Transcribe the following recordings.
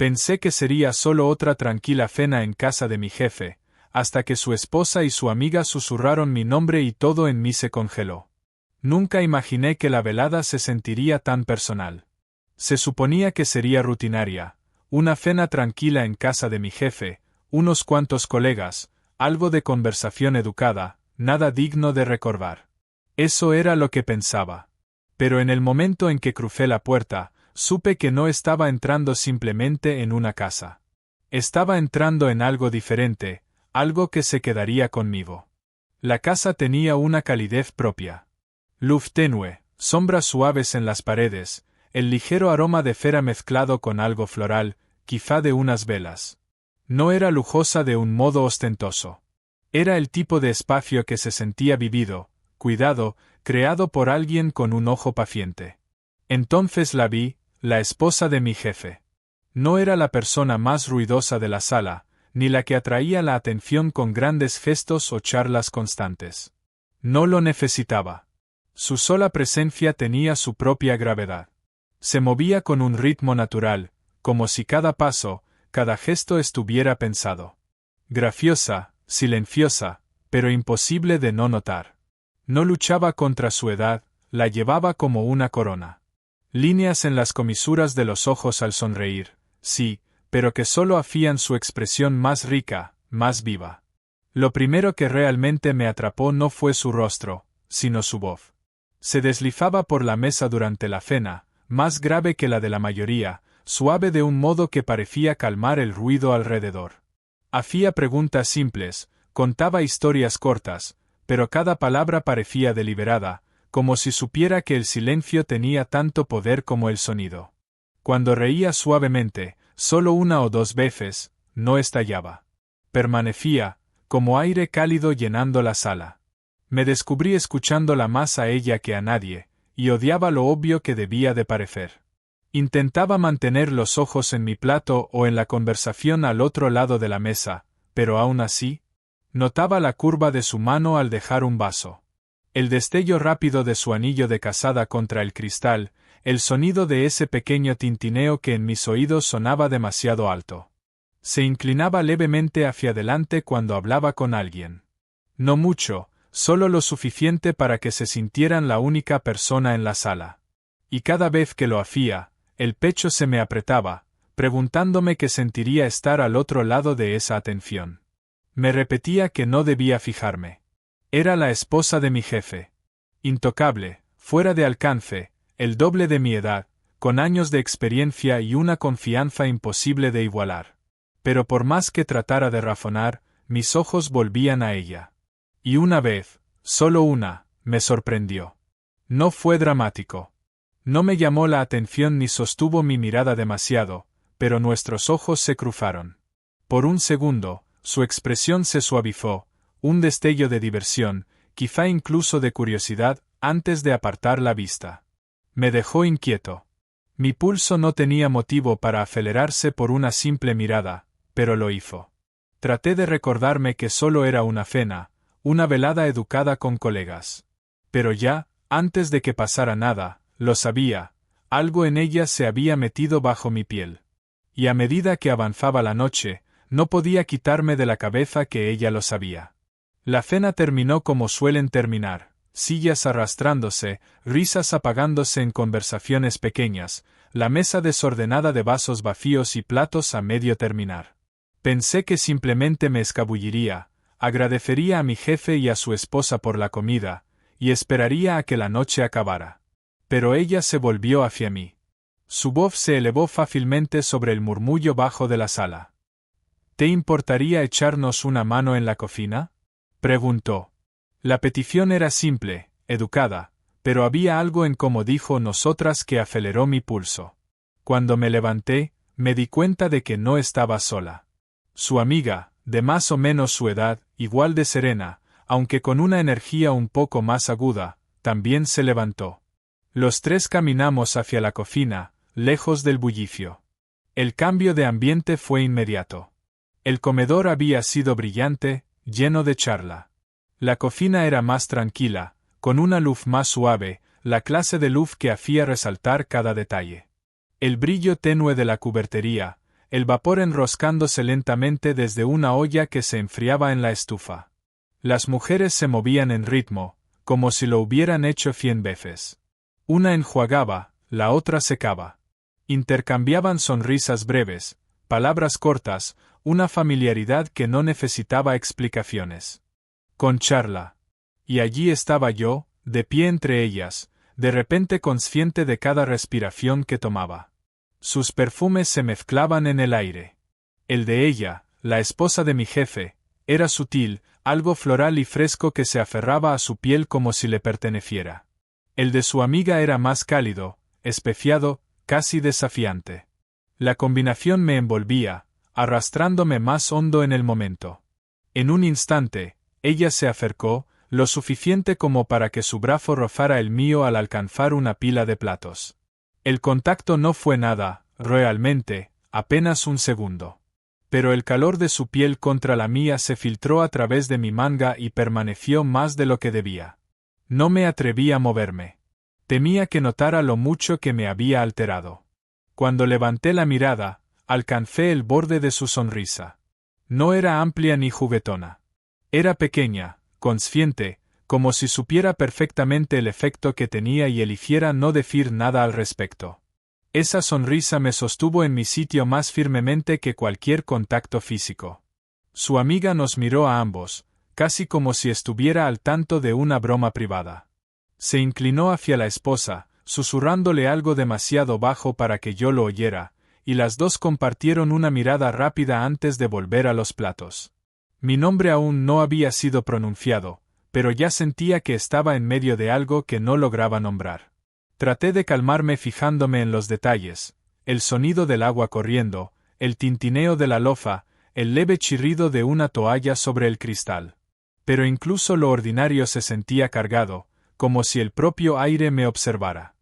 Pensé que sería solo otra tranquila cena en casa de mi jefe, hasta que su esposa y su amiga susurraron mi nombre y todo en mí se congeló. Nunca imaginé que la velada se sentiría tan personal. Se suponía que sería rutinaria, una cena tranquila en casa de mi jefe, unos cuantos colegas, algo de conversación educada, nada digno de recordar. Eso era lo que pensaba. Pero en el momento en que crucé la puerta, supe que no estaba entrando simplemente en una casa. Estaba entrando en algo diferente, algo que se quedaría conmigo. La casa tenía una calidez propia. Luz tenue, sombras suaves en las paredes, el ligero aroma de cera mezclado con algo floral, quizá de unas velas. No era lujosa de un modo ostentoso. Era el tipo de espacio que se sentía vivido, cuidado, creado por alguien con un ojo paciente. Entonces la vi, la esposa de mi jefe. No era la persona más ruidosa de la sala, ni la que atraía la atención con grandes gestos o charlas constantes. No lo necesitaba. Su sola presencia tenía su propia gravedad. Se movía con un ritmo natural, como si cada paso, cada gesto estuviera pensado. Graciosa, silenciosa, pero imposible de no notar. No luchaba contra su edad, la llevaba como una corona. Líneas en las comisuras de los ojos al sonreír, sí, pero que solo hacían su expresión más rica, más viva. Lo primero que realmente me atrapó no fue su rostro, sino su voz. Se deslizaba por la mesa durante la cena, más grave que la de la mayoría, suave de un modo que parecía calmar el ruido alrededor. Hacía preguntas simples, contaba historias cortas, pero cada palabra parecía deliberada, como si supiera que el silencio tenía tanto poder como el sonido. Cuando reía suavemente, solo una o dos veces, no estallaba. Permanecía, como aire cálido llenando la sala. Me descubrí escuchándola más a ella que a nadie, y odiaba lo obvio que debía de parecer. Intentaba mantener los ojos en mi plato o en la conversación al otro lado de la mesa, pero aún así, notaba la curva de su mano al dejar un vaso. El destello rápido de su anillo de casada contra el cristal, el sonido de ese pequeño tintineo que en mis oídos sonaba demasiado alto. Se inclinaba levemente hacia adelante cuando hablaba con alguien. No mucho, solo lo suficiente para que se sintieran la única persona en la sala. Y cada vez que lo hacía, el pecho se me apretaba, preguntándome qué sentiría estar al otro lado de esa atención. Me repetía que no debía fijarme. Era la esposa de mi jefe. Intocable, fuera de alcance, el doble de mi edad, con años de experiencia y una confianza imposible de igualar. Pero por más que tratara de razonar, mis ojos volvían a ella. Y una vez, solo una, me sorprendió. No fue dramático. No me llamó la atención ni sostuvo mi mirada demasiado, pero nuestros ojos se cruzaron. Por un segundo, su expresión se suavizó, un destello de diversión, quizá incluso de curiosidad, antes de apartar la vista. Me dejó inquieto. Mi pulso no tenía motivo para acelerarse por una simple mirada, pero lo hizo. Traté de recordarme que solo era una cena, una velada educada con colegas. Pero ya, antes de que pasara nada, lo sabía, algo en ella se había metido bajo mi piel. Y a medida que avanzaba la noche, no podía quitarme de la cabeza que ella lo sabía. La cena terminó como suelen terminar, sillas arrastrándose, risas apagándose en conversaciones pequeñas, la mesa desordenada de vasos vacíos y platos a medio terminar. Pensé que simplemente me escabulliría, agradecería a mi jefe y a su esposa por la comida, y esperaría a que la noche acabara. Pero ella se volvió hacia mí. Su voz se elevó fácilmente sobre el murmullo bajo de la sala. ¿Te importaría echarnos una mano en la cocina?, preguntó. La petición era simple, educada, pero había algo en cómo dijo nosotras que aceleró mi pulso. Cuando me levanté, me di cuenta de que no estaba sola. Su amiga, de más o menos su edad, igual de serena, aunque con una energía un poco más aguda, también se levantó. Los tres caminamos hacia la cocina, lejos del bullicio. El cambio de ambiente fue inmediato. El comedor había sido brillante, lleno de charla. La cocina era más tranquila, con una luz más suave, la clase de luz que hacía resaltar cada detalle. El brillo tenue de la cubertería, el vapor enroscándose lentamente desde una olla que se enfriaba en la estufa. Las mujeres se movían en ritmo, como si lo hubieran hecho 100 veces. Una enjuagaba, la otra secaba. Intercambiaban sonrisas breves, palabras cortas, una familiaridad que no necesitaba explicaciones. Con charla. Y allí estaba yo, de pie entre ellas, de repente consciente de cada respiración que tomaba. Sus perfumes se mezclaban en el aire. El de ella, la esposa de mi jefe, era sutil, algo floral y fresco que se aferraba a su piel como si le perteneciera. El de su amiga era más cálido, especiado, casi desafiante. La combinación me envolvía, arrastrándome más hondo en el momento. En un instante, ella se acercó, lo suficiente como para que su brazo rozara el mío al alcanzar una pila de platos. El contacto no fue nada, realmente, apenas un segundo. Pero el calor de su piel contra la mía se filtró a través de mi manga y permaneció más de lo que debía. No me atreví a moverme. Temía que notara lo mucho que me había alterado. Cuando levanté la mirada, alcancé el borde de su sonrisa. No era amplia ni juguetona. Era pequeña, consciente, como si supiera perfectamente el efecto que tenía y eligiera no decir nada al respecto. Esa sonrisa me sostuvo en mi sitio más firmemente que cualquier contacto físico. Su amiga nos miró a ambos, casi como si estuviera al tanto de una broma privada. Se inclinó hacia la esposa, susurrándole algo demasiado bajo para que yo lo oyera, y las dos compartieron una mirada rápida antes de volver a los platos. Mi nombre aún no había sido pronunciado, pero ya sentía que estaba en medio de algo que no lograba nombrar. Traté de calmarme fijándome en los detalles, el sonido del agua corriendo, el tintineo de la loza, el leve chirrido de una toalla sobre el cristal. Pero incluso lo ordinario se sentía cargado, como si el propio aire me observara.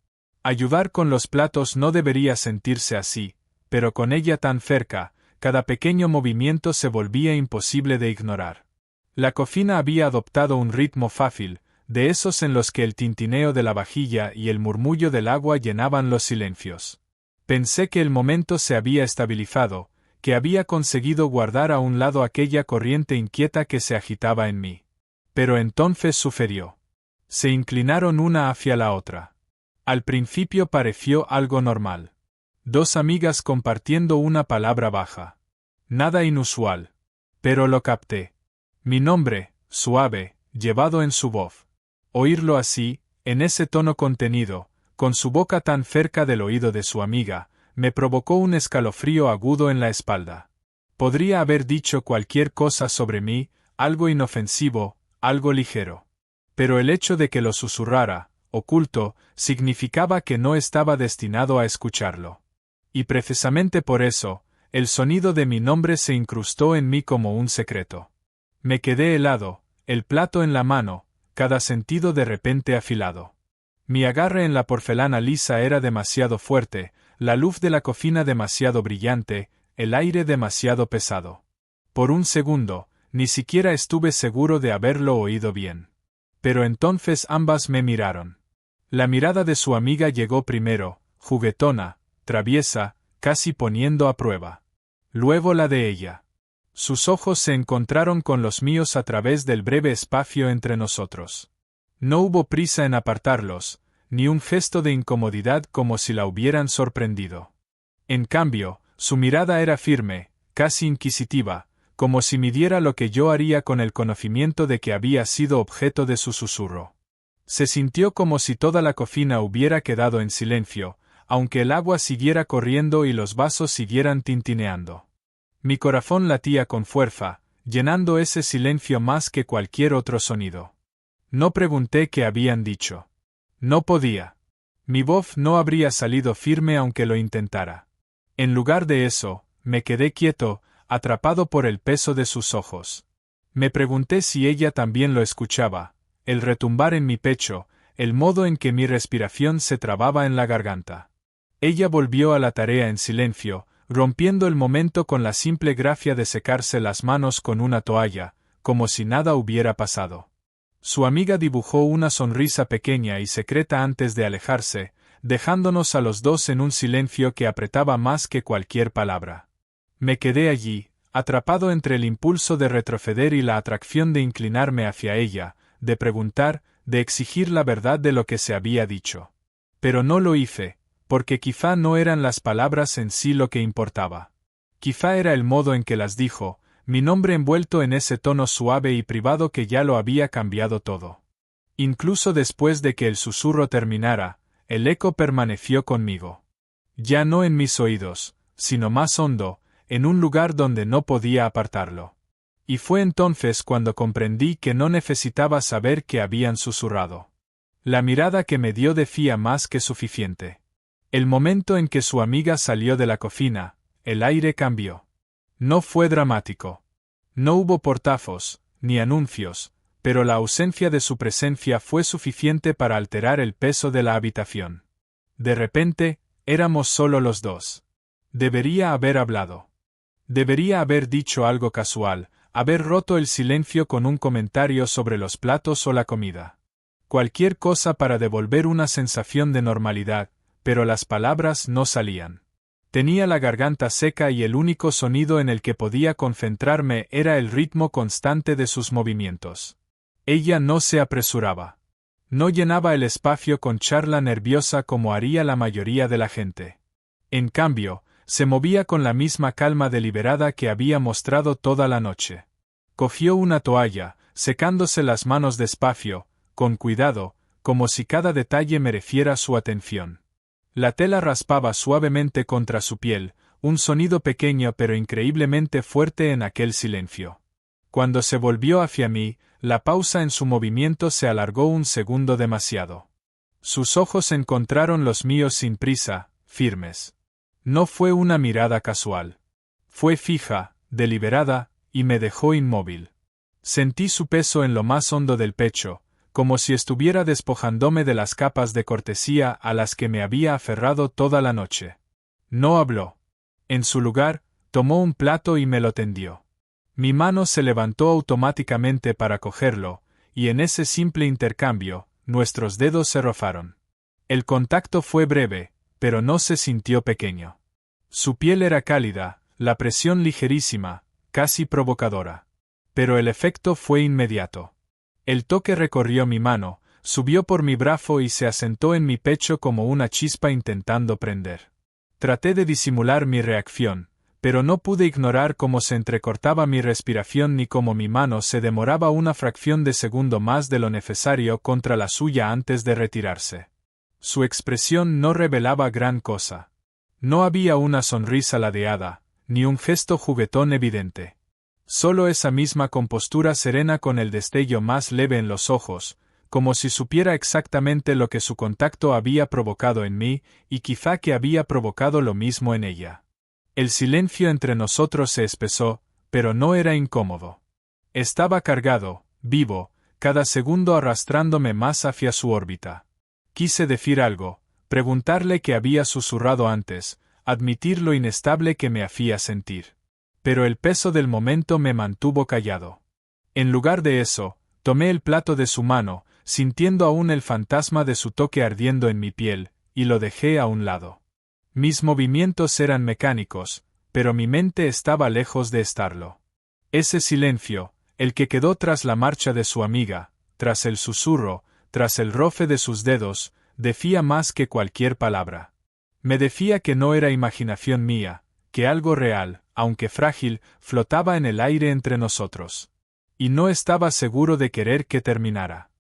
Ayudar con los platos no debería sentirse así, pero con ella tan cerca, cada pequeño movimiento se volvía imposible de ignorar. La cocina había adoptado un ritmo fácil, de esos en los que el tintineo de la vajilla y el murmullo del agua llenaban los silencios. Pensé que el momento se había estabilizado, que había conseguido guardar a un lado aquella corriente inquieta que se agitaba en mí. Pero entonces sucedió. Se inclinaron una hacia la otra. Al principio pareció algo normal. Dos amigas compartiendo una palabra baja. Nada inusual. Pero lo capté. Mi nombre, suave, llevado en su voz. Oírlo así, en ese tono contenido, con su boca tan cerca del oído de su amiga, me provocó un escalofrío agudo en la espalda. Podría haber dicho cualquier cosa sobre mí, algo inofensivo, algo ligero. Pero el hecho de que lo susurrara, oculto, significaba que no estaba destinado a escucharlo. Y precisamente por eso, el sonido de mi nombre se incrustó en mí como un secreto. Me quedé helado, el plato en la mano, cada sentido de repente afilado. Mi agarre en la porcelana lisa era demasiado fuerte, la luz de la cocina demasiado brillante, el aire demasiado pesado. Por un segundo, ni siquiera estuve seguro de haberlo oído bien. Pero entonces ambas me miraron. La mirada de su amiga llegó primero, juguetona, traviesa, casi poniendo a prueba. Luego la de ella. Sus ojos se encontraron con los míos a través del breve espacio entre nosotros. No hubo prisa en apartarlos, ni un gesto de incomodidad como si la hubieran sorprendido. En cambio, su mirada era firme, casi inquisitiva, como si midiera lo que yo haría con el conocimiento de que había sido objeto de su susurro. Se sintió como si toda la cocina hubiera quedado en silencio, aunque el agua siguiera corriendo y los vasos siguieran tintineando. Mi corazón latía con fuerza, llenando ese silencio más que cualquier otro sonido. No pregunté qué habían dicho. No podía. Mi voz no habría salido firme aunque lo intentara. En lugar de eso, me quedé quieto, atrapado por el peso de sus ojos. Me pregunté si ella también lo escuchaba, el retumbar en mi pecho, el modo en que mi respiración se trababa en la garganta. Ella volvió a la tarea en silencio, rompiendo el momento con la simple gracia de secarse las manos con una toalla, como si nada hubiera pasado. Su amiga dibujó una sonrisa pequeña y secreta antes de alejarse, dejándonos a los dos en un silencio que apretaba más que cualquier palabra. Me quedé allí, atrapado entre el impulso de retroceder y la atracción de inclinarme hacia ella, de preguntar, de exigir la verdad de lo que se había dicho. Pero no lo hice, porque quizá no eran las palabras en sí lo que importaba. Quizá era el modo en que las dijo, mi nombre envuelto en ese tono suave y privado que ya lo había cambiado todo. Incluso después de que el susurro terminara, el eco permaneció conmigo. Ya no en mis oídos, sino más hondo, en un lugar donde no podía apartarlo. Y fue entonces cuando comprendí que no necesitaba saber que habían susurrado. La mirada que me dio decía más que suficiente. El momento en que su amiga salió de la cocina, el aire cambió. No fue dramático. No hubo portazos, ni anuncios, pero la ausencia de su presencia fue suficiente para alterar el peso de la habitación. De repente, éramos solo los dos. Debería haber hablado. Debería haber dicho algo casual, haber roto el silencio con un comentario sobre los platos o la comida. Cualquier cosa para devolver una sensación de normalidad, pero las palabras no salían. Tenía la garganta seca y el único sonido en el que podía concentrarme era el ritmo constante de sus movimientos. Ella no se apresuraba. No llenaba el espacio con charla nerviosa como haría la mayoría de la gente. En cambio, se movía con la misma calma deliberada que había mostrado toda la noche. Cogió una toalla, secándose las manos despacio, con cuidado, como si cada detalle mereciera su atención. La tela raspaba suavemente contra su piel, un sonido pequeño pero increíblemente fuerte en aquel silencio. Cuando se volvió hacia mí, la pausa en su movimiento se alargó un segundo demasiado. Sus ojos encontraron los míos sin prisa, firmes. No fue una mirada casual. Fue fija, deliberada, y me dejó inmóvil. Sentí su peso en lo más hondo del pecho, como si estuviera despojándome de las capas de cortesía a las que me había aferrado toda la noche. No habló. En su lugar, tomó un plato y me lo tendió. Mi mano se levantó automáticamente para cogerlo, y en ese simple intercambio, nuestros dedos se rozaron. El contacto fue breve, pero no se sintió pequeño. Su piel era cálida, la presión ligerísima, casi provocadora. Pero el efecto fue inmediato. El toque recorrió mi mano, subió por mi brazo y se asentó en mi pecho como una chispa intentando prender. Traté de disimular mi reacción, pero no pude ignorar cómo se entrecortaba mi respiración ni cómo mi mano se demoraba una fracción de segundo más de lo necesario contra la suya antes de retirarse. Su expresión no revelaba gran cosa. No había una sonrisa ladeada, ni un gesto juguetón evidente. Solo esa misma compostura serena con el destello más leve en los ojos, como si supiera exactamente lo que su contacto había provocado en mí, y quizá que había provocado lo mismo en ella. El silencio entre nosotros se espesó, pero no era incómodo. Estaba cargado, vivo, cada segundo arrastrándome más hacia su órbita. Quise decir algo, preguntarle qué había susurrado antes, admitir lo inestable que me hacía sentir. Pero el peso del momento me mantuvo callado. En lugar de eso, tomé el plato de su mano, sintiendo aún el fantasma de su toque ardiendo en mi piel, y lo dejé a un lado. Mis movimientos eran mecánicos, pero mi mente estaba lejos de estarlo. Ese silencio, el que quedó tras la marcha de su amiga, tras el susurro, tras el roce de sus dedos, decía más que cualquier palabra. Me decía que no era imaginación mía, que algo real, aunque frágil, flotaba en el aire entre nosotros. Y no estaba seguro de querer que terminara.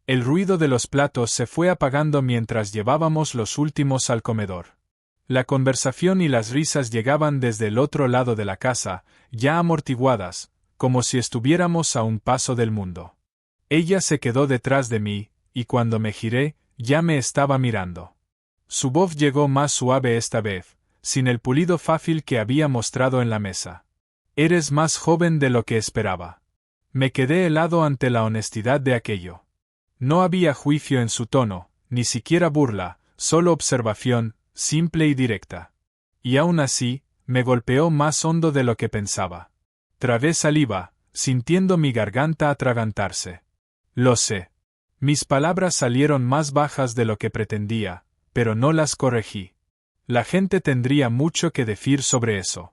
El ruido de los platos se fue apagando mientras llevábamos los últimos al comedor. La conversación y las risas llegaban desde el otro lado de la casa, ya amortiguadas, como si estuviéramos a un paso del mundo. Ella se quedó detrás de mí, y cuando me giré, ya me estaba mirando. Su voz llegó más suave esta vez, sin el pulido fácil que había mostrado en la mesa. Eres más joven de lo que esperaba. Me quedé helado ante la honestidad de aquello. No había juicio en su tono, ni siquiera burla, solo observación, simple y directa. Y aún así, me golpeó más hondo de lo que pensaba. Trabé saliva, sintiendo mi garganta atragantarse. Lo sé. Mis palabras salieron más bajas de lo que pretendía, pero no las corregí. La gente tendría mucho que decir sobre eso.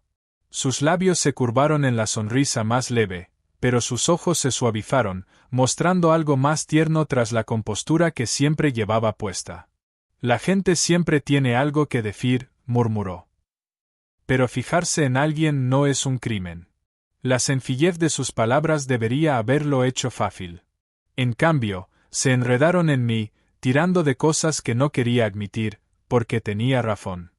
Sus labios se curvaron en la sonrisa más leve, pero sus ojos se suavizaron, mostrando algo más tierno tras la compostura que siempre llevaba puesta. La gente siempre tiene algo que decir, murmuró. Pero fijarse en alguien no es un crimen. La sencillez de sus palabras debería haberlo hecho fácil. En cambio, se enredaron en mí, tirando de cosas que no quería admitir, porque tenía razón.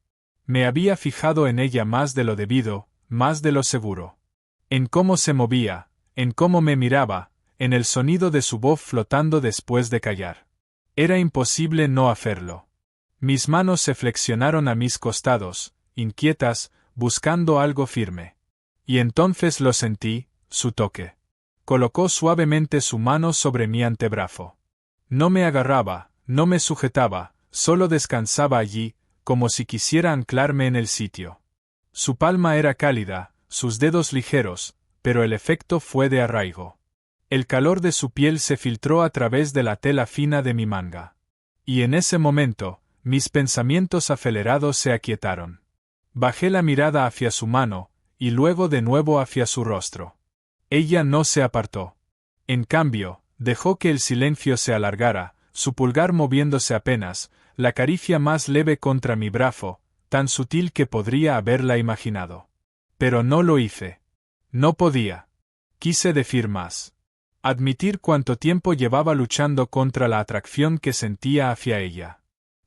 Me había fijado en ella más de lo debido, más de lo seguro. En cómo se movía, en cómo me miraba, en el sonido de su voz flotando después de callar. Era imposible no hacerlo. Mis manos se flexionaron a mis costados, inquietas, buscando algo firme. Y entonces lo sentí, su toque. Colocó suavemente su mano sobre mi antebrazo. No me agarraba, no me sujetaba, solo descansaba allí, como si quisiera anclarme en el sitio. Su palma era cálida, sus dedos ligeros, pero el efecto fue de arraigo. El calor de su piel se filtró a través de la tela fina de mi manga. Y en ese momento, mis pensamientos acelerados se aquietaron. Bajé la mirada hacia su mano, y luego de nuevo hacia su rostro. Ella no se apartó. En cambio, dejó que el silencio se alargara, su pulgar moviéndose apenas, la caricia más leve contra mi brazo, tan sutil que podría haberla imaginado. Pero no lo hice. No podía. Quise decir más. Admitir cuánto tiempo llevaba luchando contra la atracción que sentía hacia ella.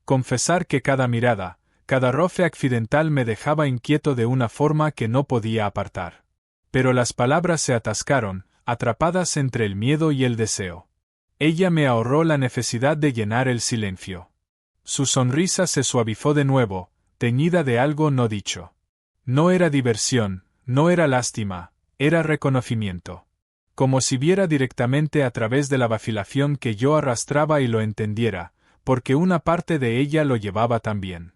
Confesar que cada mirada, cada roce accidental me dejaba inquieto de una forma que no podía apartar. Pero las palabras se atascaron, atrapadas entre el miedo y el deseo. Ella me ahorró la necesidad de llenar el silencio. Su sonrisa se suavizó de nuevo, teñida de algo no dicho. No era diversión, no era lástima, era reconocimiento. Como si viera directamente a través de la vacilación que yo arrastraba y lo entendiera, porque una parte de ella lo llevaba también.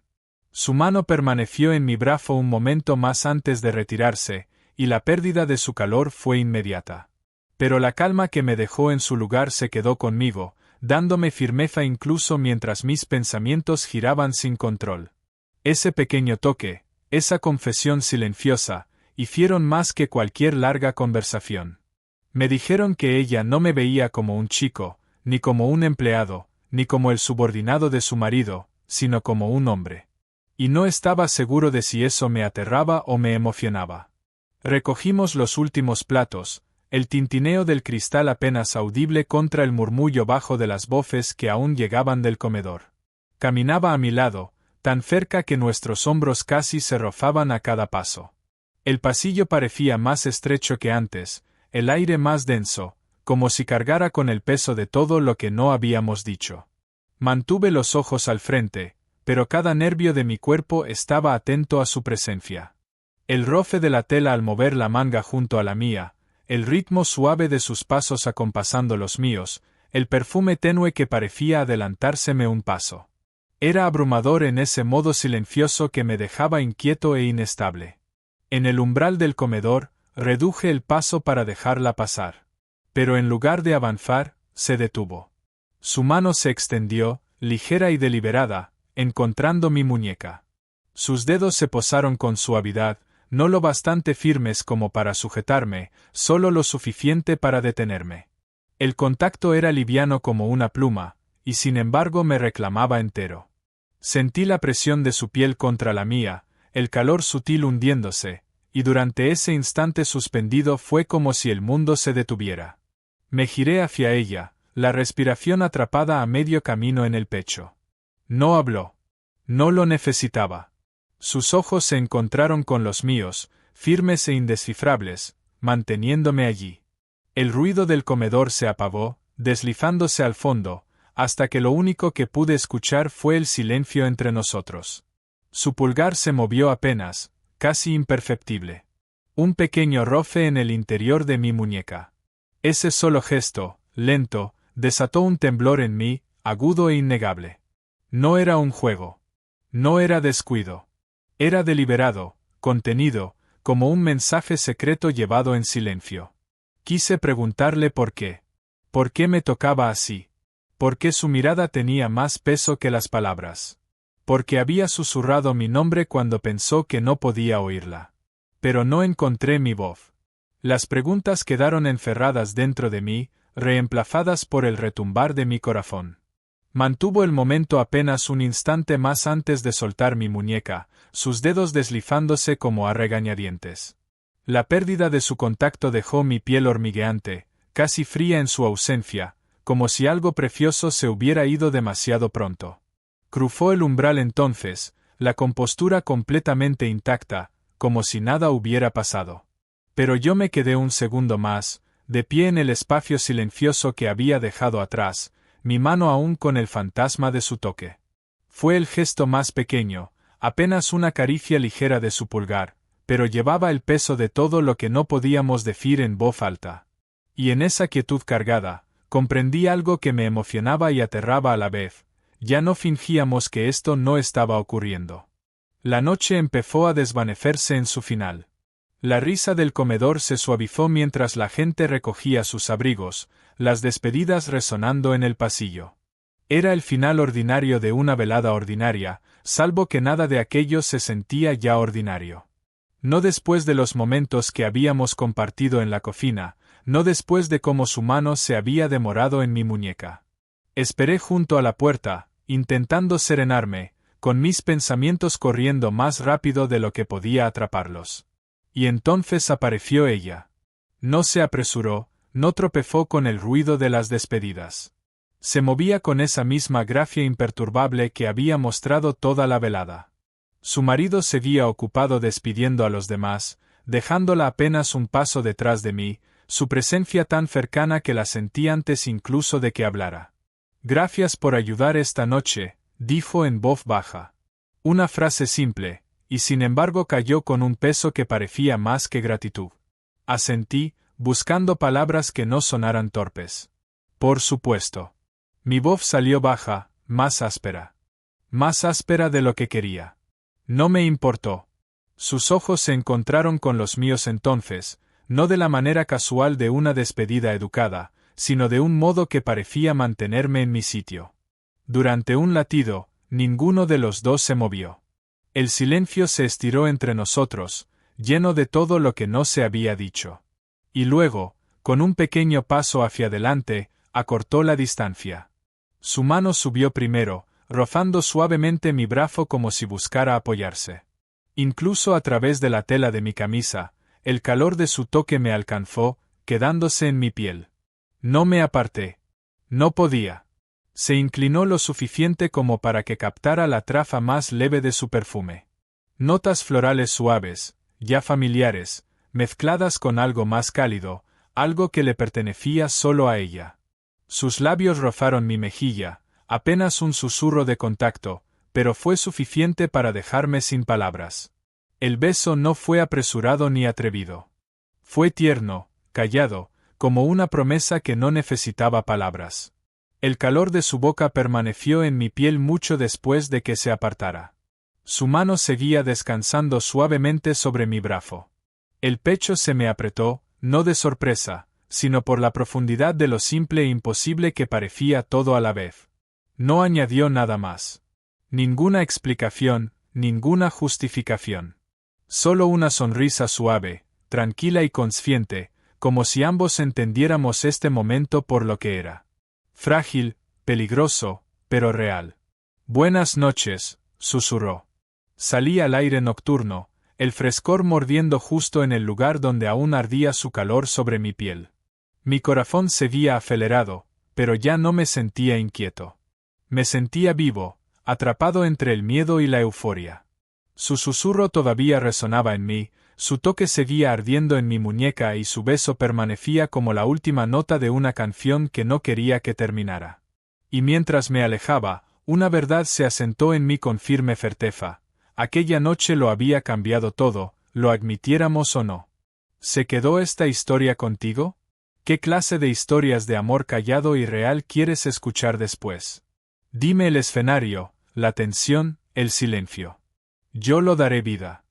Su mano permaneció en mi brazo un momento más antes de retirarse, y la pérdida de su calor fue inmediata. Pero la calma que me dejó en su lugar se quedó conmigo, dándome firmeza incluso mientras mis pensamientos giraban sin control. Ese pequeño toque, esa confesión silenciosa, hicieron más que cualquier larga conversación. Me dijeron que ella no me veía como un chico, ni como un empleado, ni como el subordinado de su marido, sino como un hombre. Y no estaba seguro de si eso me aterraba o me emocionaba. Recogimos los últimos platos, el tintineo del cristal apenas audible contra el murmullo bajo de las voces que aún llegaban del comedor. Caminaba a mi lado, tan cerca que nuestros hombros casi se rozaban a cada paso. El pasillo parecía más estrecho que antes, el aire más denso, como si cargara con el peso de todo lo que no habíamos dicho. Mantuve los ojos al frente, pero cada nervio de mi cuerpo estaba atento a su presencia. El roce de la tela al mover la manga junto a la mía, el ritmo suave de sus pasos acompasando los míos, el perfume tenue que parecía adelantárseme un paso. Era abrumador en ese modo silencioso que me dejaba inquieto e inestable. En el umbral del comedor, reduje el paso para dejarla pasar. Pero en lugar de avanzar, se detuvo. Su mano se extendió, ligera y deliberada, encontrando mi muñeca. Sus dedos se posaron con suavidad, no lo bastante firmes como para sujetarme, solo lo suficiente para detenerme. El contacto era liviano como una pluma, y sin embargo me reclamaba entero. Sentí la presión de su piel contra la mía, el calor sutil hundiéndose, y durante ese instante suspendido fue como si el mundo se detuviera. Me giré hacia ella, la respiración atrapada a medio camino en el pecho. No habló. No lo necesitaba. Sus ojos se encontraron con los míos, firmes e indescifrables, manteniéndome allí. El ruido del comedor se apagó, deslizándose al fondo, hasta que lo único que pude escuchar fue el silencio entre nosotros. Su pulgar se movió apenas, casi imperceptible. Un pequeño roce en el interior de mi muñeca. Ese solo gesto, lento, desató un temblor en mí, agudo e innegable. No era un juego. No era descuido. Era deliberado, contenido, como un mensaje secreto llevado en silencio. Quise preguntarle por qué. ¿Por qué me tocaba así? ¿Por qué su mirada tenía más peso que las palabras? ¿Por qué había susurrado mi nombre cuando pensó que no podía oírla? Pero no encontré mi voz. Las preguntas quedaron encerradas dentro de mí, reemplazadas por el retumbar de mi corazón. Mantuvo el momento apenas un instante más antes de soltar mi muñeca, sus dedos deslizándose como a regañadientes. La pérdida de su contacto dejó mi piel hormigueante, casi fría en su ausencia, como si algo precioso se hubiera ido demasiado pronto. Cruzó el umbral entonces, la compostura completamente intacta, como si nada hubiera pasado. Pero yo me quedé un segundo más, de pie en el espacio silencioso que había dejado atrás, mi mano aún con el fantasma de su toque. Fue el gesto más pequeño, apenas una caricia ligera de su pulgar, pero llevaba el peso de todo lo que no podíamos decir en voz alta. Y en esa quietud cargada, comprendí algo que me emocionaba y aterraba a la vez. Ya no fingíamos que esto no estaba ocurriendo. La noche empezó a desvanecerse en su final. La risa del comedor se suavizó mientras la gente recogía sus abrigos, las despedidas resonando en el pasillo. Era el final ordinario de una velada ordinaria, salvo que nada de aquello se sentía ya ordinario. No después de los momentos que habíamos compartido en la cocina, no después de cómo su mano se había demorado en mi muñeca. Esperé junto a la puerta, intentando serenarme, con mis pensamientos corriendo más rápido de lo que podía atraparlos. Y entonces apareció ella. No se apresuró, no tropezó con el ruido de las despedidas. Se movía con esa misma gracia imperturbable que había mostrado toda la velada. Su marido seguía ocupado despidiendo a los demás, dejándola apenas un paso detrás de mí, su presencia tan cercana que la sentí antes incluso de que hablara. «Gracias por ayudar esta noche», dijo en voz baja. Una frase simple, y sin embargo cayó con un peso que parecía más que gratitud. Asentí, buscando palabras que no sonaran torpes. Por supuesto. Mi voz salió baja, más áspera. Más áspera de lo que quería. No me importó. Sus ojos se encontraron con los míos entonces, no de la manera casual de una despedida educada, sino de un modo que parecía mantenerme en mi sitio. Durante un latido, ninguno de los dos se movió. El silencio se estiró entre nosotros, lleno de todo lo que no se había dicho. Y luego, con un pequeño paso hacia adelante, acortó la distancia. Su mano subió primero, rozando suavemente mi brazo como si buscara apoyarse. Incluso a través de la tela de mi camisa, el calor de su toque me alcanzó, quedándose en mi piel. No me aparté. No podía. Se inclinó lo suficiente como para que captara la traza más leve de su perfume. Notas florales suaves, ya familiares, mezcladas con algo más cálido, algo que le pertenecía solo a ella. Sus labios rozaron mi mejilla, apenas un susurro de contacto, pero fue suficiente para dejarme sin palabras. El beso no fue apresurado ni atrevido. Fue tierno, callado, como una promesa que no necesitaba palabras. El calor de su boca permaneció en mi piel mucho después de que se apartara. Su mano seguía descansando suavemente sobre mi brazo. El pecho se me apretó, no de sorpresa, sino por la profundidad de lo simple e imposible que parecía todo a la vez. No añadió nada más. Ninguna explicación, ninguna justificación. Solo una sonrisa suave, tranquila y consciente, como si ambos entendiéramos este momento por lo que era. Frágil, peligroso, pero real. «Buenas noches», susurró. Salí al aire nocturno, el frescor mordiendo justo en el lugar donde aún ardía su calor sobre mi piel. Mi corazón seguía acelerado, pero ya no me sentía inquieto. Me sentía vivo, atrapado entre el miedo y la euforia. Su susurro todavía resonaba en mí, su toque seguía ardiendo en mi muñeca y su beso permanecía como la última nota de una canción que no quería que terminara. Y mientras me alejaba, una verdad se asentó en mí con firme certeza. Aquella noche lo había cambiado todo, lo admitiéramos o no. ¿Se quedó esta historia contigo? ¿Qué clase de historias de amor callado y real quieres escuchar después? Dime el escenario, la tensión, el silencio. Yo lo daré vida.